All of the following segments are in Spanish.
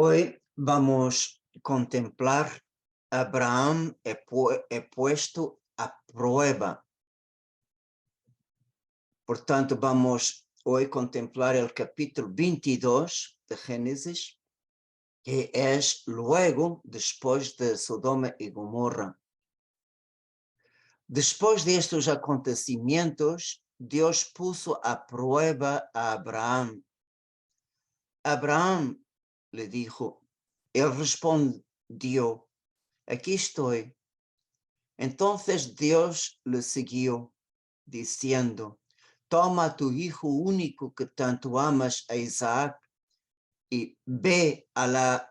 Hoy vamos a contemplar Abraham puesto a prueba. Por tanto, vamos hoy a contemplar el capítulo 22 de Génesis, que es luego, después de Sodoma y Gomorra. Después de estos acontecimientos, Dios puso a prueba a Abraham. Abraham le dijo, él respondió, aquí estoy. Entonces Dios le siguió, diciendo, toma a tu hijo único que tanto amas, a Isaac, y ve a la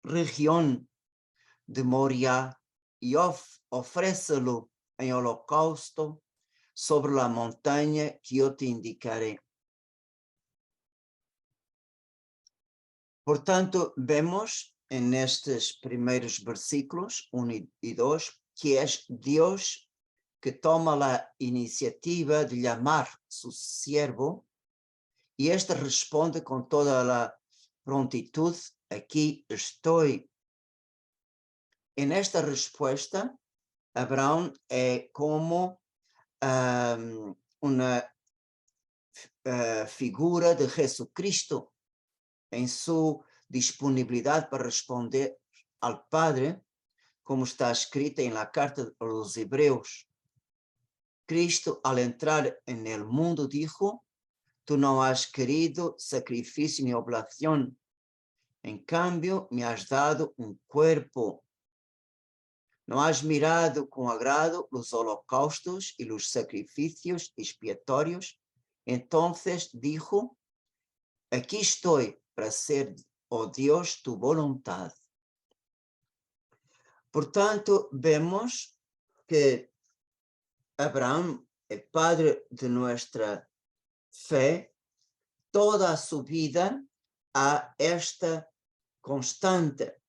región de Moria y ofrécelo en holocausto sobre la montaña que yo te indicaré. Por tanto, vemos en estos primeros versículos 1 y 2 que es Dios que toma la iniciativa de llamar a su siervo y éste responde con toda la prontitud, aquí estoy. En esta respuesta, Abraham es como una figura de Jesucristo en su disponibilidad para responder al Padre, como está escrito en la carta de los Hebreos. Cristo, al entrar en el mundo, dijo, tú no has querido sacrificio ni oblación, en cambio me has dado un cuerpo. No has mirado con agrado los holocaustos y los sacrificios expiatorios. Entonces dijo, aquí estoy para hacer, oh Dios, tu voluntad. Por tanto, vemos que Abraham, el padre de nuestra fe, toda su vida a esta constante.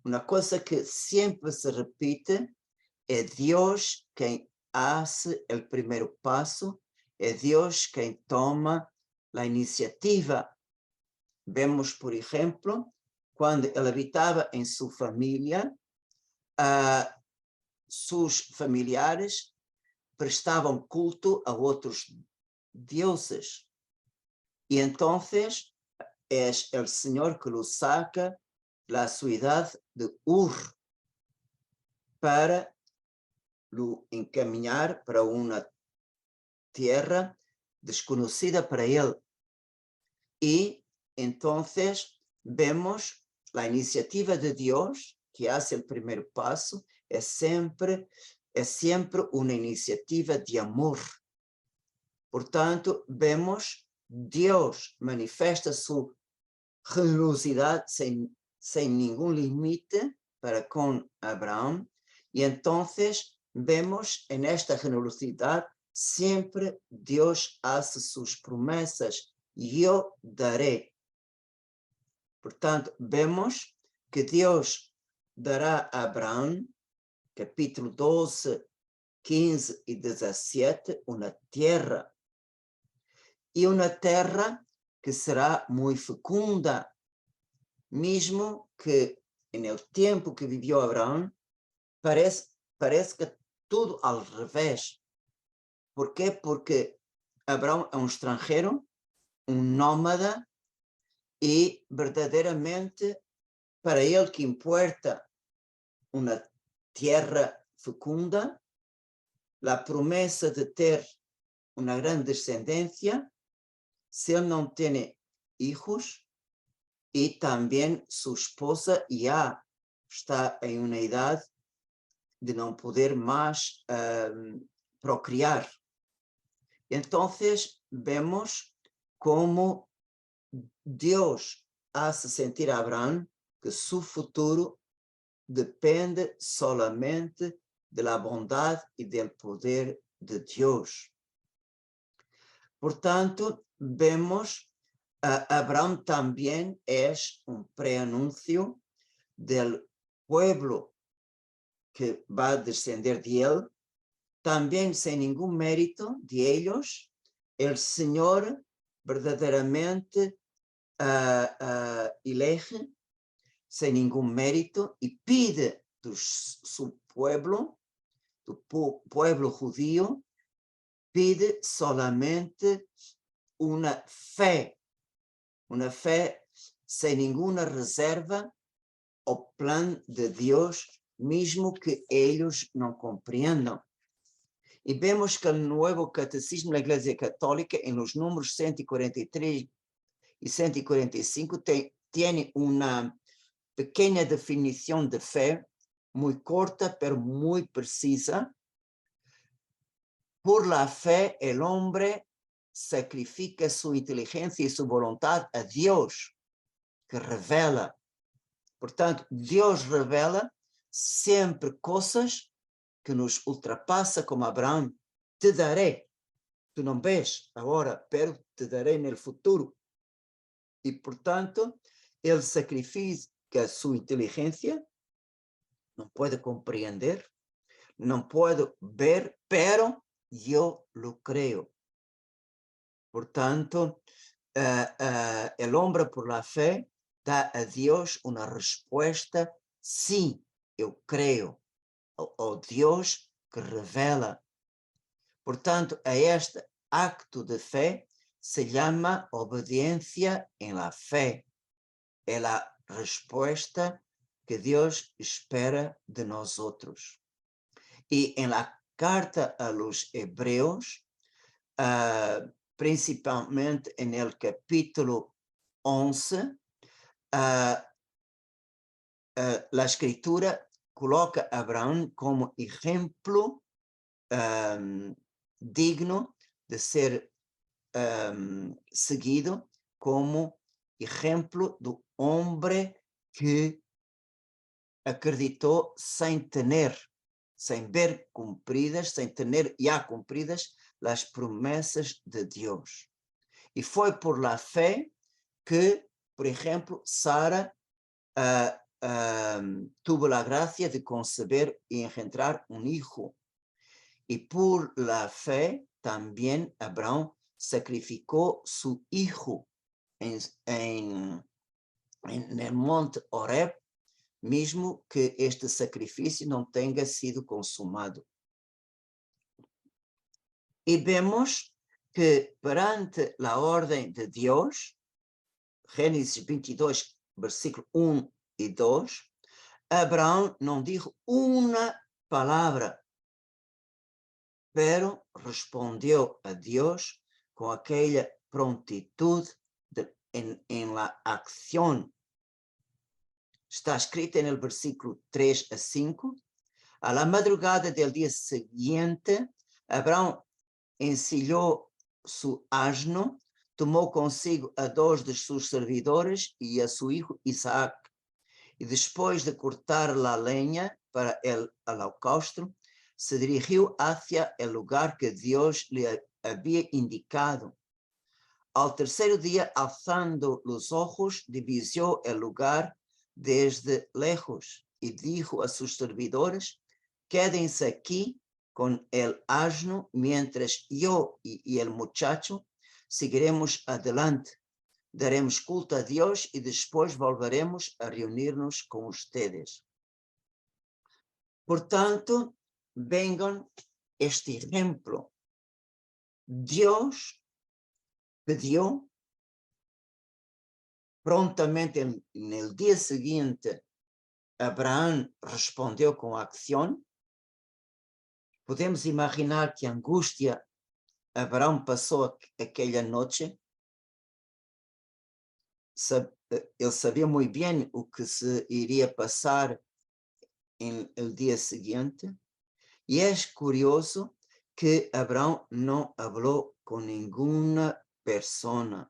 Una cosa que siempre se repite, es Dios quien hace el primer paso, es Dios quien toma la iniciativa. Vemos, por ejemplo, cuando él habitaba en su familia, sus familiares prestaban culto a otros dioses. Y entonces es el Señor que los saca la ciudad de Ur para lo encaminar para una tierra desconocida para él. Y entonces vemos la iniciativa de Dios que hace el primer paso, es siempre una iniciativa de amor. Por tanto, vemos Dios manifiesta su generosidad sin ningún límite para con Abraham, y entonces vemos en esta generosidad siempre Dios hace sus promesas, yo daré. Por tanto, vemos que Dios dará a Abraham, capítulo 12, 15 y 17, una tierra. Y una tierra que será muy fecunda, mismo que en el tiempo que vivió Abraham, parezca todo al revés. ¿Por qué? Porque Abraham es un extranjero, un nómada, y verdaderamente para él que importa una tierra fecunda, la promesa de tener una gran descendencia, si él no tiene hijos, y también su esposa ya está en una edad de no poder más procrear. Entonces vemos cómo Dios hace sentir a Abraham que su futuro depende solamente de la bondad y del poder de Dios. Por tanto, vemos Abraham también es un preanuncio del pueblo que va a descender de él, también sin ningún mérito de ellos, el Señor verdaderamente elige sem nenhum mérito y pide de su pueblo, do pueblo judío, pide solamente una fe sem nenhuma reserva ao plan de Deus, mesmo que eles não compreendam. E vemos que o Novo Catecismo da Igreja Católica, em los números 143 e 145, tem uma pequena definição de fé, muito corta, pero muito precisa. Por la fe, el hombre sacrifica su inteligencia y su voluntad a Dios, que revela. Portanto, Deus revela sempre coisas que nos ultrapassa, como Abraão. Te darei. Tu não vês agora, pero te darei no futuro. E, portanto, ele sacrifica sua inteligência, não pode compreender, não pode ver, pero eu lo creo. Portanto, el hombre por la fe dá a Deus uma resposta, sim, eu creio, ao Deus que revela. Portanto, a este acto de fé se chama obediência em la fé. É a resposta que Deus espera de nós outros. E em la carta a los Hebreos, principalmente en el capítulo 11, la escritura coloca a Abraão como ejemplo digno de ser seguido, como ejemplo do hombre que acreditou sem ver cumpridas, sem ter já cumpridas as promessas de Deus. E foi por la fé que, por exemplo, Sara tuvo la gracia de conceber y engendrar un hijo. Y por la fe también Abraham sacrificó su hijo en el monte Horeb, mesmo que este sacrifício não tenha sido consumado. E vemos que perante a ordem de Deus, Gênesis 22, versículo 1 e 2, Abraão não disse uma palavra, pero respondeu a Deus com aquela prontitude em la acción. Está escrito en el versículo 3 a 5. A la madrugada del día siguiente, Abraão ensilhou su asno, tomou consigo a 2 de sus servidores e a su hijo Isaac. E depois de cortar la leña para el holocausto, se dirigiu hacia el lugar que Dios le había indicado. Al terceiro dia, alzando los ojos, divisó el lugar desde lejos y dijo a sus servidores: quédense aquí con el asno mientras yo y el muchacho seguiremos adelante. Daremos culto a Dios y después volveremos a reunirnos con ustedes. Por tanto, vengan este ejemplo. Dios pidió prontamente en el día siguiente. Abraão respondeu com acção. Podemos imaginar que angústia Abraão passou aquela noite. Ele sabia muito bem o que se iria passar no dia seguinte. E é curioso que Abraão não falou com nenhuma pessoa,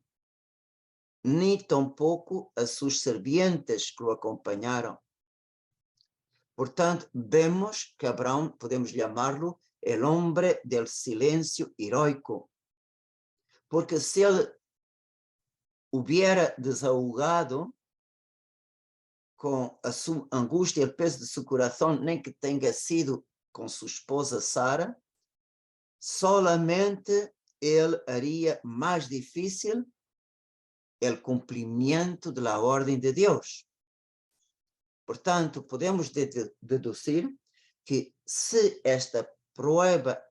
nem tampouco a seus servientes que o acompanharam. Portanto, vemos que Abraão, podemos chamá-lo el hombre del silencio heroico, porque se ele hubiera desahogado com a sua angústia e o peso de seu coração, nem que tenha sido com sua esposa Sara, solamente ele haria mais difícil el cumplimiento de la orden de Dios. Portanto, podemos deducir que se esta prueba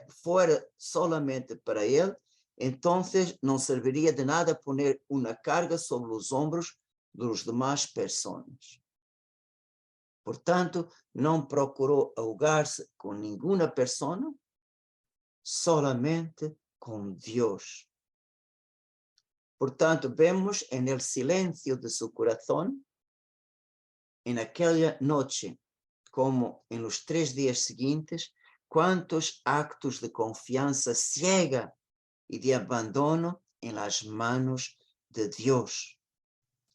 fuera solamente para él, entonces no serviría de nada poner una carga sobre los hombros de las demás personas. Portanto, não procurou ahogar-se com nenhuma persona, solamente com Deus. Portanto, vemos en el silencio de su corazón, en aquella noche, como en los 3 días siguientes, cuántos actos de confianza ciega y de abandono en las manos de Dios.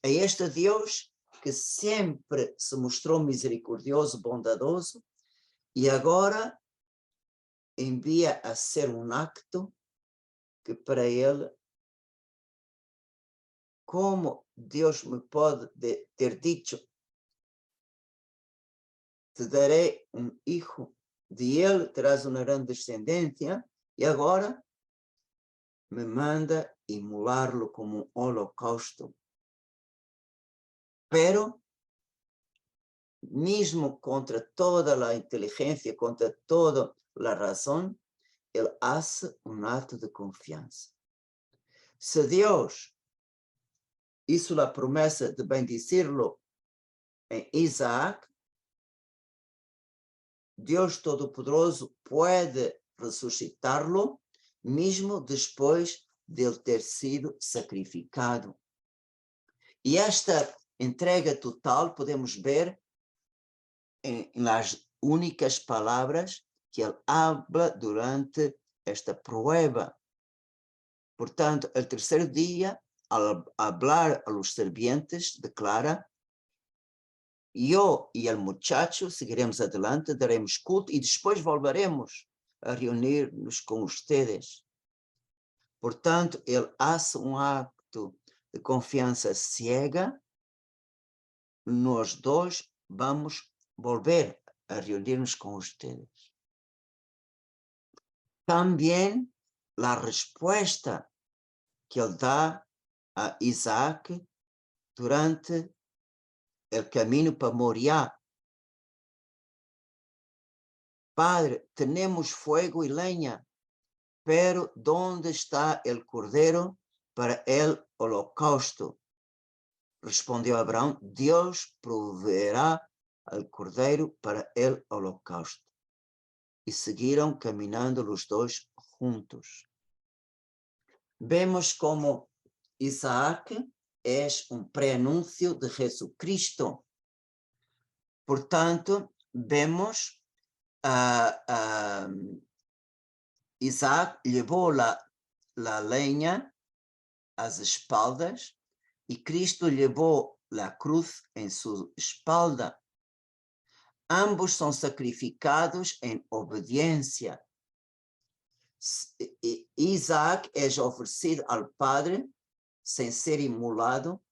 A este Dios que sempre se mostrou misericordioso, bondadoso, e agora envia a ser um acto que para ele, como Deus me pode ter dicho, te darei um hijo, de ele terás uma grande descendência, e agora me manda imolar-lo como um holocausto. Pero, mesmo contra toda a inteligência, contra toda a razão, ele hace um ato de confiança. Se Deus hizo a promessa de bendecirlo em Isaac, Deus Todo-Poderoso pode ressuscitar-lo, mesmo depois de ele ter sido sacrificado. E esta entrega total podemos ver em las únicas palavras que ele habla durante esta prueba. Portanto, el tercer día, al hablar a los sirvientes, declara: yo y el muchacho seguiremos adelante, daremos culto y después volveremos a reunirnos con ustedes. Portanto, él hace un acto de confianza ciega. Nós dois vamos volver a reunirnos con ustedes. También la respuesta que él da a Isaac durante el camino para Moriah. Padre, tenemos fuego y leña, pero ¿dónde está el cordero para el holocausto? Respondió Abraham: Dios proveerá el cordero para el holocausto. Y siguieron caminando los dos juntos. Vemos como Isaac es un preanuncio de Jesucristo. Portanto, vemos Isaac llevó la leña a las espaldas y Cristo llevó la cruz en su espalda. Ambos son sacrificados en obediencia. Isaac es ofrecido al Padre sin ser inmolado.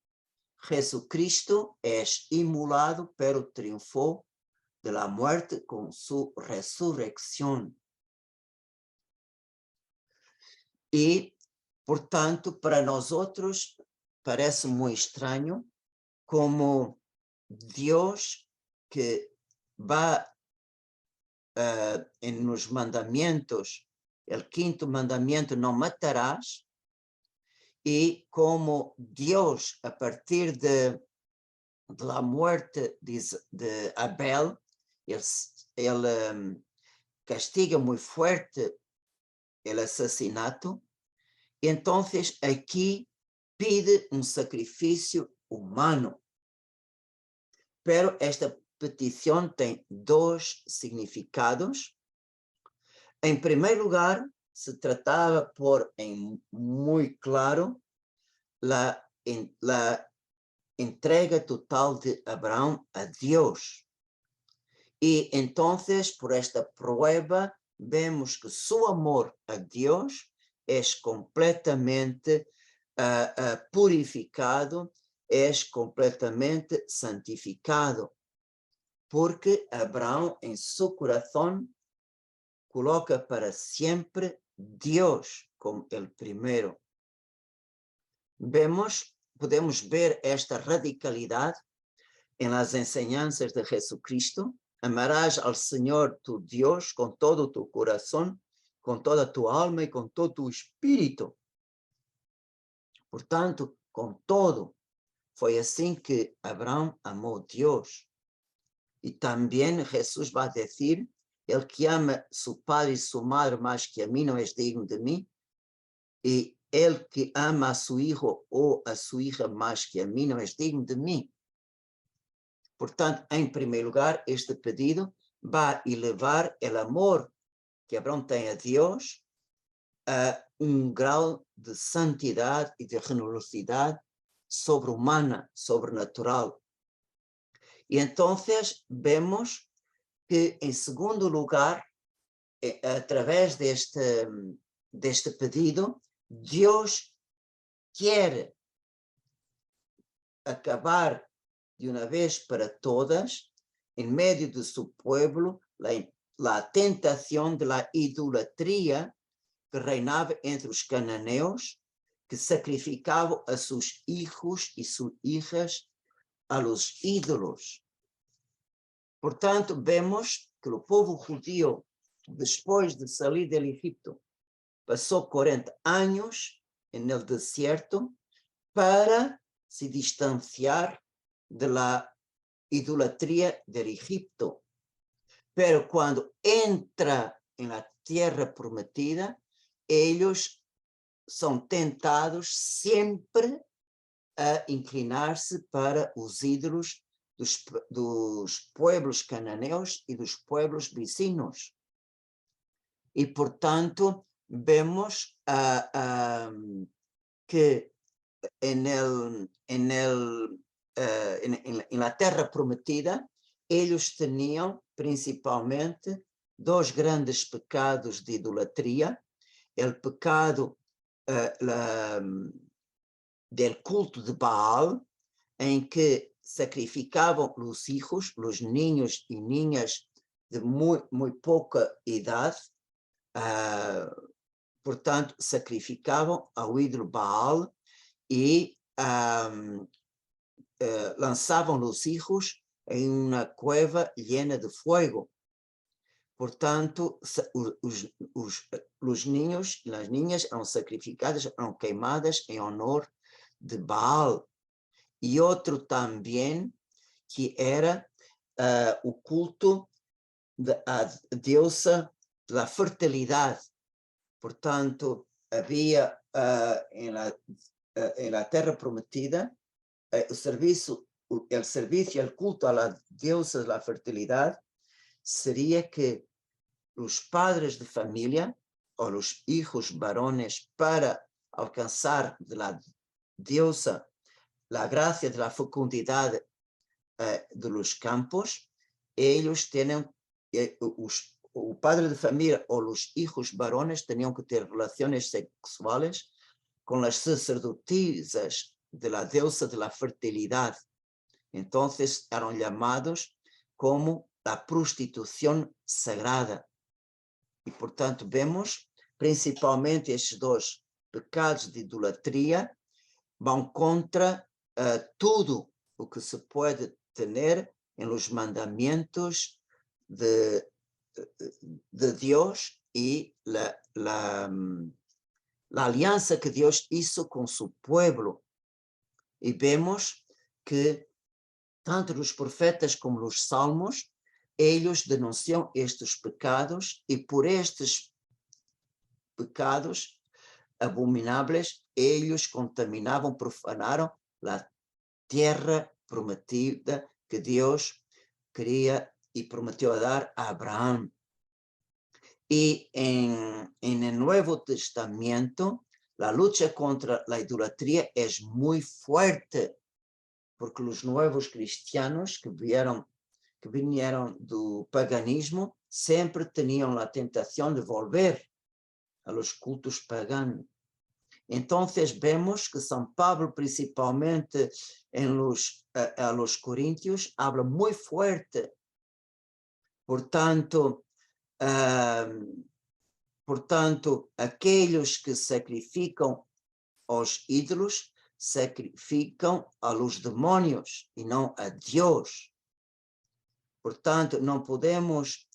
Jesucristo es inmolado, pero triunfó de la muerte con su resurrección. Y, por tanto, para nosotros parece muy extraño como Dios que va en los mandamientos, el quinto mandamiento, no matarás, y como Dios, a partir de la muerte de Abel, él castiga muy fuerte el asesinato, y entonces aquí pide un sacrificio humano. Pero esta petición tiene dos significados. En primer lugar, se trataba por muy claro la entrega total de Abraham a Dios. Y entonces, por esta prueba, vemos que su amor a Dios es completamente purificado, es completamente santificado, porque Abraham en su corazón coloca para siempre Dios como el primero. podemos ver esta radicalidade em las enseñanzas de Jesucristo. Amarás al Señor tu Dios con todo tu corazón, con toda tu alma y con todo tu espírito. Portanto, com todo, foi assim que Abraão amou Deus. E também Jesus vai dizer, el que ama seu pai e sua madre mais que a mim não é digno de mim, e el que ama a seu filho ou a sua hija mais que a mim não é digno de mim. Portanto, em primeiro lugar, este pedido vai elevar o amor que Abraão tem a Deus a grau de santidade e de generosidade sobre-humana, sobrenatural. E então vemos que, em segundo lugar, através deste pedido, Deus quer acabar de uma vez para todas, em meio de seu pueblo, a tentação da idolatria que reinava entre os cananeus, que sacrificavam a seus filhos e suas hijas a los ídolos. Portanto, vemos que o povo judío, depois de sair do Egito, passou 40 anos no deserto para se distanciar da idolatria do Egito. Pero quando entra na terra prometida, eles são tentados sempre a inclinar-se para os ídolos dos pueblos cananeus e dos pueblos vizinhos. E, portanto, vemos que na terra prometida, eles tinham principalmente dois grandes pecados de idolatria: o pecado del culto de Baal, em que sacrificavam os filhos, os niños e niñas de muito pouca idade, portanto, sacrificavam ao ídolo Baal e lançavam os filhos em uma cueva llena de fuego. Portanto, os niños e as niñas eram sacrificadas, eram queimadas em honor de Baal. E outro também, que era o culto da deusa da fertilidade. Portanto, havia na Terra Prometida o serviço e o culto à deusa da fertilidade seria que os padres de família, ou os hijos varones, para alcançar de la deusa a graça da fecundidade de los campos, eles tinham, o padre de família ou os hijos varones tinham que ter relações sexuais com as sacerdotisas de la deusa de la fertilidade. Então, eram chamados como a prostituição sagrada. E, portanto, vemos principalmente estes dois pecados de idolatria vão contra tudo o que se pode ter em los mandamentos de Deus e la aliança que Deus hizo com seu pueblo. E vemos que tanto os profetas como os salmos, eles denunciam estes pecados, e por estes pecados abomináveis, eles contaminavam, profanaram a terra prometida que Deus queria e prometeu a dar a Abraão. E no Novo Testamento, a luta contra a idolatria é muito forte, porque os novos cristianos que vieram do paganismo sempre tinham a tentação de volver a los cultos paganos. Então, vemos que São Pablo, principalmente a los Coríntios, habla muito forte. Portanto, aqueles que sacrificam aos ídolos sacrificam a los demônios e não a Deus. Portanto, não podemos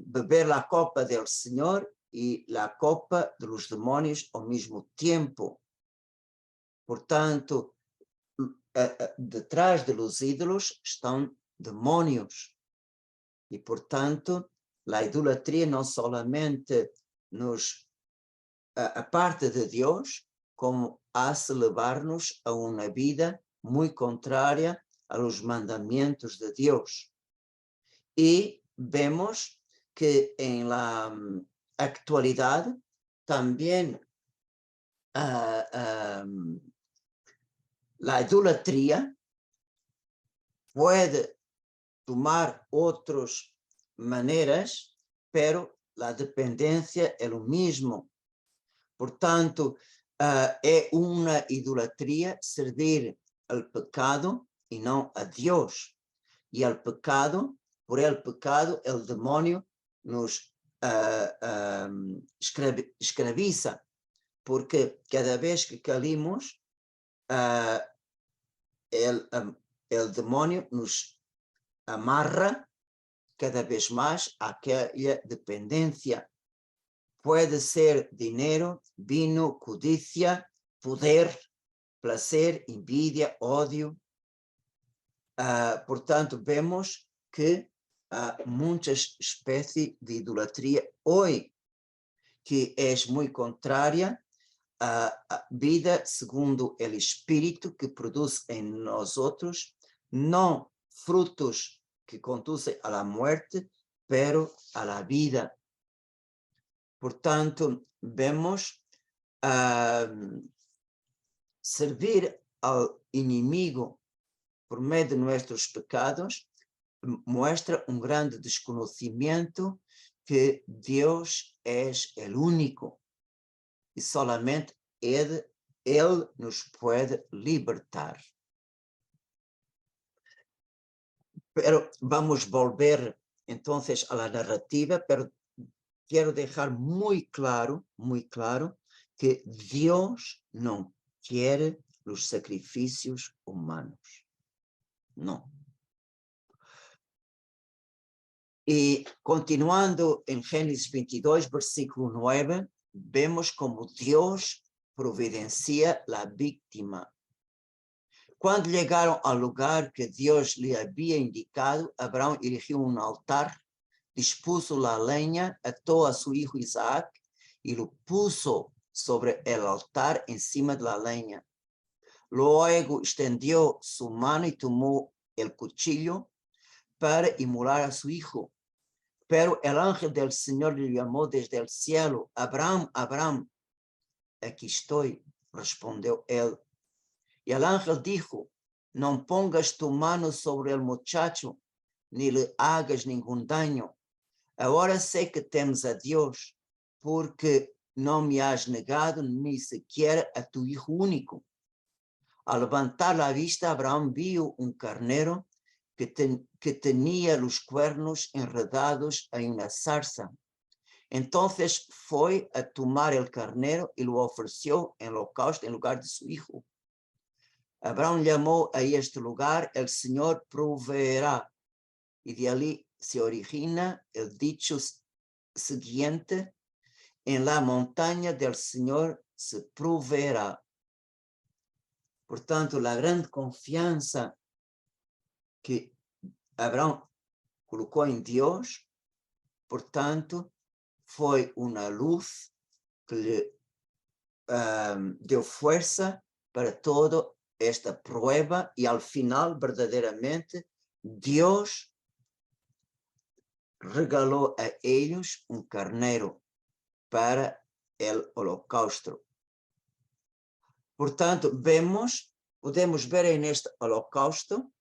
beber a copa do Senhor e a copa dos demônios ao mesmo tempo. Portanto, detrás de los ídolos estão demônios. E, portanto, a idolatria não solamente nos aparta de Deus, como hace levar-nos a uma vida muito contrária aos mandamentos de Deus. E vemos que em la actualidade também a idolatria pode tomar outras maneiras, pero a dependência é o mesmo. Portanto, é uma idolatria servir ao pecado e não a Deus. E ao pecado, por el pecado, o demônio nos escraviza, porque cada vez que caímos, o demônio nos amarra cada vez mais àquela dependência. Pode ser dinheiro, vinho, codicia, poder, prazer, envidia, ódio. Portanto, vemos que há muitas espécies de idolatria hoje, que é muito contrária à vida segundo o Espírito que produz em nós outros, não frutos que conduzem à morte, pero à vida. Portanto, vemos servir ao inimigo por meio de nossos pecados mostra grande desconhecimento que Deus é o único e solamente Ele nos pode libertar. Pero vamos volver entonces a la narrativa, pero quiero dejar muy claro que Dios no quiere los sacrificios humanos. No. Y continuando en Génesis 22, versículo 9, vemos como Dios providencia la víctima. Cuando llegaron al lugar que Dios le había indicado, Abraham erigió un altar, dispuso la leña, ató a su hijo Isaac y lo puso sobre el altar encima de la leña. Luego extendió su mano y tomó el cuchillo para inmolar a su hijo. Pero el ángel del Señor le llamó desde el cielo: Abraham, Abraham. Aquí estoy, respondió él. Y el ángel dijo: no pongas tu mano sobre el muchacho, ni le hagas ningún daño. Ahora sé que temes a Dios, porque no me has negado ni siquiera a tu hijo único. Al levantar la vista, Abraham vio un carnero que tenía los cuernos enredados en una zarza. Entonces fue a tomar el carnero y lo ofreció en holocausto en lugar de su hijo. Abraham llamó a este lugar: el Señor proveerá. Y de allí se origina el dicho siguiente: en la montaña del Señor se proveerá. Por tanto, la gran confianza que Abraham colocó en Dios, por tanto, fue una luz que le dio fuerza para toda esta prueba, y al final, verdaderamente, Dios regaló a ellos un carnero para el holocausto. Por tanto, podemos ver en este holocausto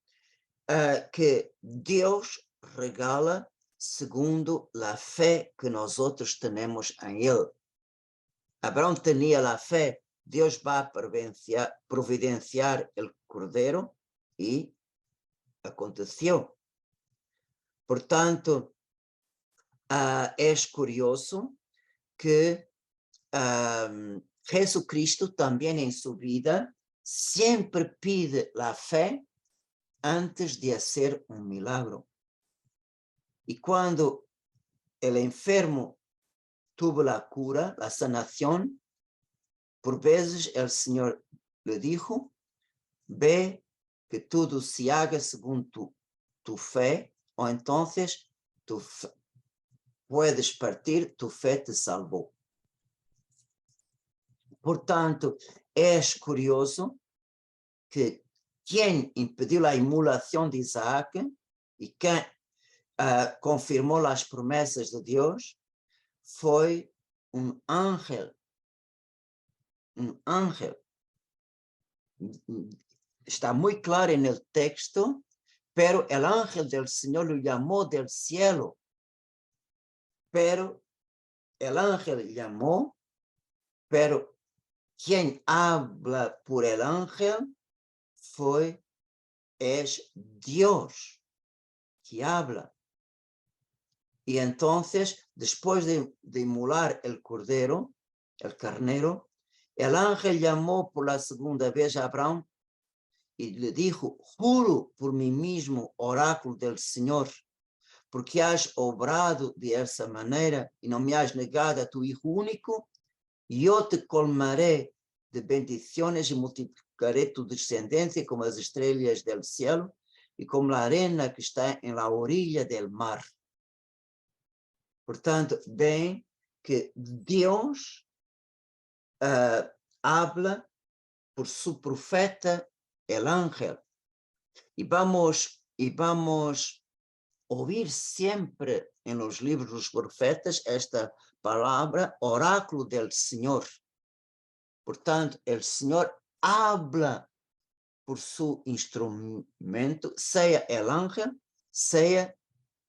que Dios regala segundo la fe que nosotros tenemos en Él. Abraham tenía la fe: Dios va a providenciar el cordero, y aconteció. Por tanto, es curioso que Jesucristo también en su vida siempre pide la fe antes de hacer un milagro. Y cuando el enfermo tuvo la cura, la sanación, por veces el Señor le dijo, ve que todo se haga según tu fe, o entonces puedes partir, tu fe te salvó. Portanto, es curioso que quien impidió la inmolación de Isaac y quien confirmó las promesas de Dios fue un ángel. Un ángel. Está muy claro en el texto, pero el ángel del Señor lo llamó del cielo. Pero el ángel llamó, pero quien habla por el ángel es Dios que habla. Y entonces, después de inmolar el cordero, el carnero, el ángel llamó por la segunda vez a Abraham y le dijo, juro por mí mismo, oráculo del Señor, porque has obrado de esa manera y no me has negado a tu hijo único, yo te colmaré de bendiciones y multiplicaré tu descendencia como las estrellas del cielo y como la arena que está en la orilla del mar. Portanto, ven que Dios habla por su profeta, el ángel. Y vamos oír siempre en los libros de los profetas esta palabra, oráculo del Señor. Por tanto, el Señor habla por su instrumento, sea el ángel, sea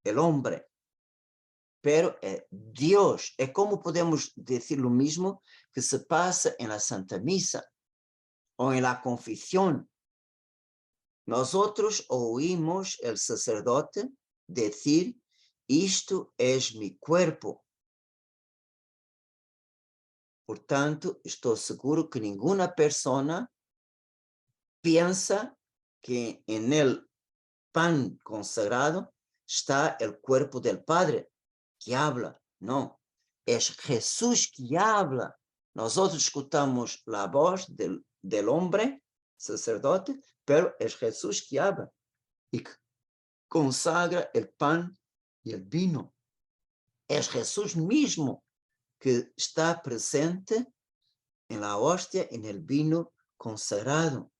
el hombre. Pero Dios, ¿cómo podemos decir lo mismo que se pasa en la Santa Misa o en la confesión? Nosotros oímos el sacerdote decir, esto es mi cuerpo. Por tanto, estoy seguro que ninguna persona piensa que en el pan consagrado está el cuerpo del Padre que habla. No, es Jesús que habla. Nosotros escuchamos la voz del hombre, sacerdote, pero es Jesús que habla y consagra el pan y el vino. Es Jesús mismo que está presente en la hostia, en el vino consagrado.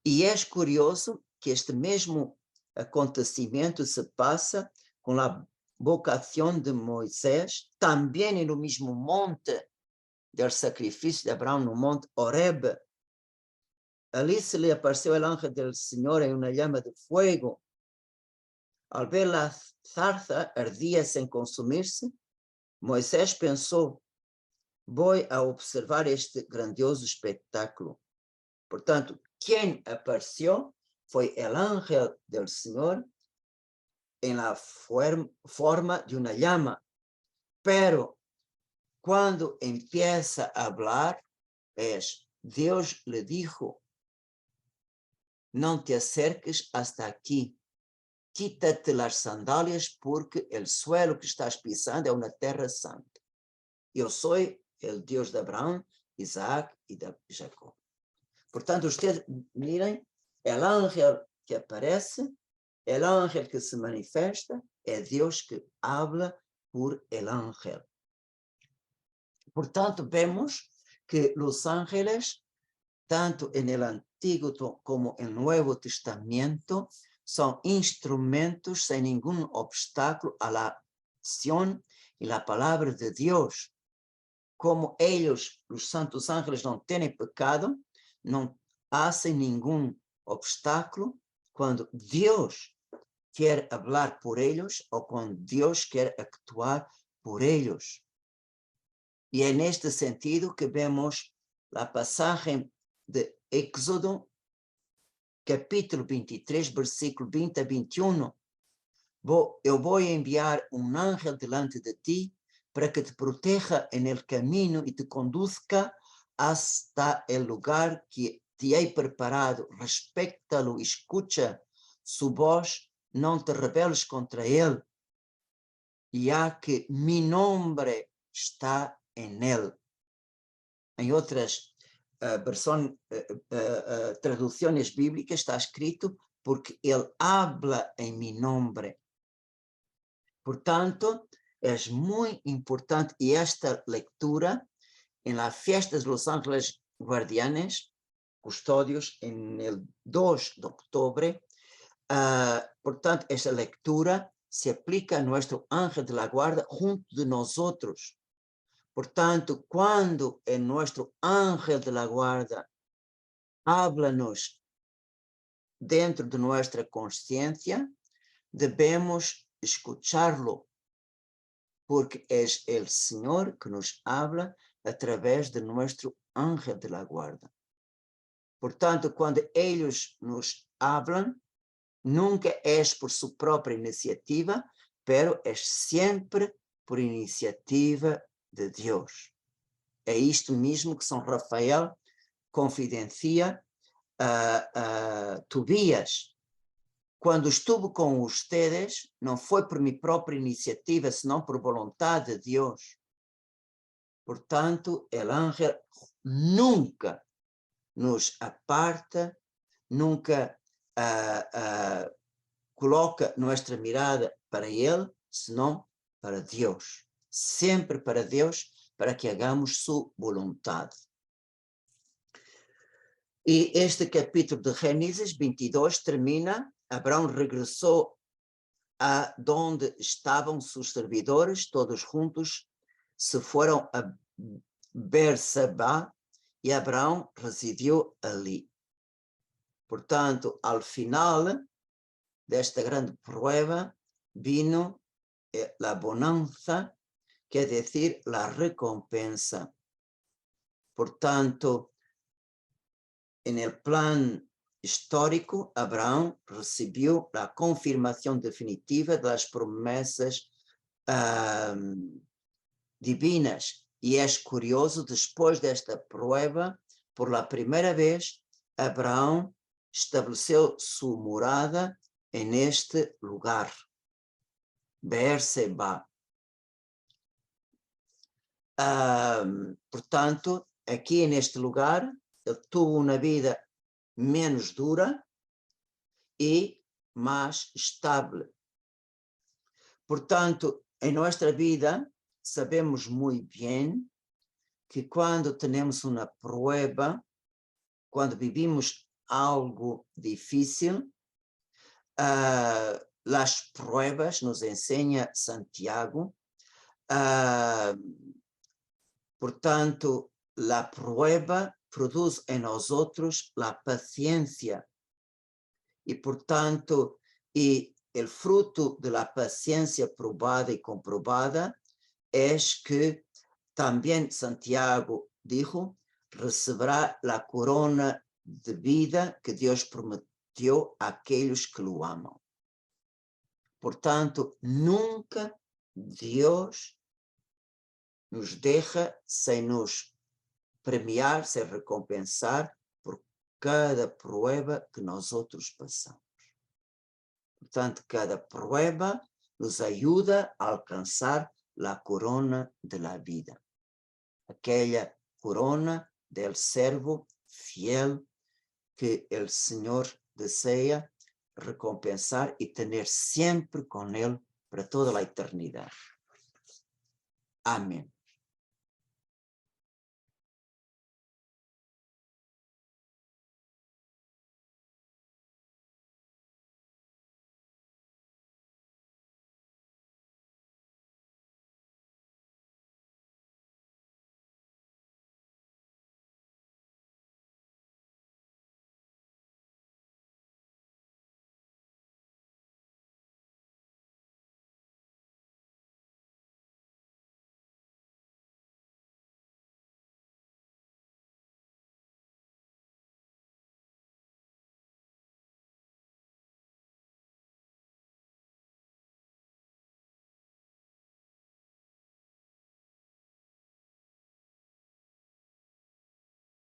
Y es curioso que este mismo acontecimiento se pasa con la vocación de Moisés, también en el mismo monte del sacrificio de Abraham, no monte Horeb. Allí se le apareció el ángel del Señor en una llama de fuego. Al ver la zarza ardía sin consumirse, Moisés pensó, voy a observar este grandioso espectáculo. Por tanto, quien apareció fue el ángel del Señor en la forma de una llama. Pero cuando empieza a hablar, Dios le dijo, no te acerques hasta aquí, quítate las sandalias porque el suelo que estás pisando es una tierra santa. Yo soy el Dios de Abraham, Isaac y de Jacob. Por tanto, ustedes miren, el ángel que aparece, el ángel que se manifiesta, es Dios que habla por el ángel. Por tanto, vemos que los ángeles, tanto en el Antiguo como en el Nuevo Testamento, son instrumentos sin ningún obstáculo a la acción y la palabra de Dios. Como ellos, los santos ángeles, no tienen pecado, no hacen ningún obstáculo cuando Dios quiere hablar por ellos o cuando Dios quiere actuar por ellos. Y en este sentido que vemos la pasaje de Éxodo, capítulo 23, versículo 20 a 21. Eu vou enviar um ángel delante de ti para que te proteja en el camino y te conduzca hasta el lugar que te he preparado. Respéctalo, escucha su voz, no te rebeles contra él, ya que mi nombre está en él. En otras traducciones bíblicas está escrito, porque él habla en mi nombre. Portanto, es muy importante, y esta lectura en la fiesta de los ángeles guardianes, custodios, en el 2 de octubre, portanto, esa lectura se aplica a nuestro ángel de la guarda junto de nosotros. Portanto, cuando en nuestro ángel de la guarda háblanos dentro de nuestra conciencia, debemos escucharlo, porque es el Señor que nos habla a través de nuestro ángel de la guarda. Portanto, cuando ellos nos hablan, nunca es por su propia iniciativa, pero es siempre por iniciativa de Dios. É isto mesmo que São Rafael confidencia a Tobias. Quando estuve com ustedes, não foi por minha própria iniciativa, senão por vontade de Deus. Portanto, el ángel nunca nos aparta, nunca coloca nuestra mirada para ele, senão para Deus. Sempre para Deus, para que hagamos su voluntade. E este capítulo de Gênesis 22 termina: Abraão regressou a donde estavam sus servidores, todos juntos se foram a Berseba, e Abraão residiu ali. Portanto, ao final desta grande prueba, vino la bonanza, quer dizer, la recompensa. Portanto, en el plan histórico, Abraão recibió la confirmación definitiva de las promesas divinas. Y es curioso, después de esta prueba, por la primera vez, Abraão estableceu su morada en este lugar, Beerseba. Portanto, aqui en este lugar, ele tuvo uma vida menos dura e mais estável. Portanto, em nossa vida, sabemos muito bem que quando temos uma prueba, quando vivimos algo difícil, as pruebas, nos ensina Santiago, portanto, a prueba produz em nós outros a paciência. E, portanto, o fruto da paciência probada e comprovada é que também Santiago dijo, receberá a corona de vida que Deus prometeu àqueles que o amam. Portanto, nunca Deus nos deixa sem nos premiar, sem recompensar por cada prueba que nós outros passamos. Portanto, cada prueba nos ajuda a alcançar a corona de la vida. Aquela corona del servo fiel que o Senhor deseja recompensar e ter sempre com Ele para toda a eternidade. Amém.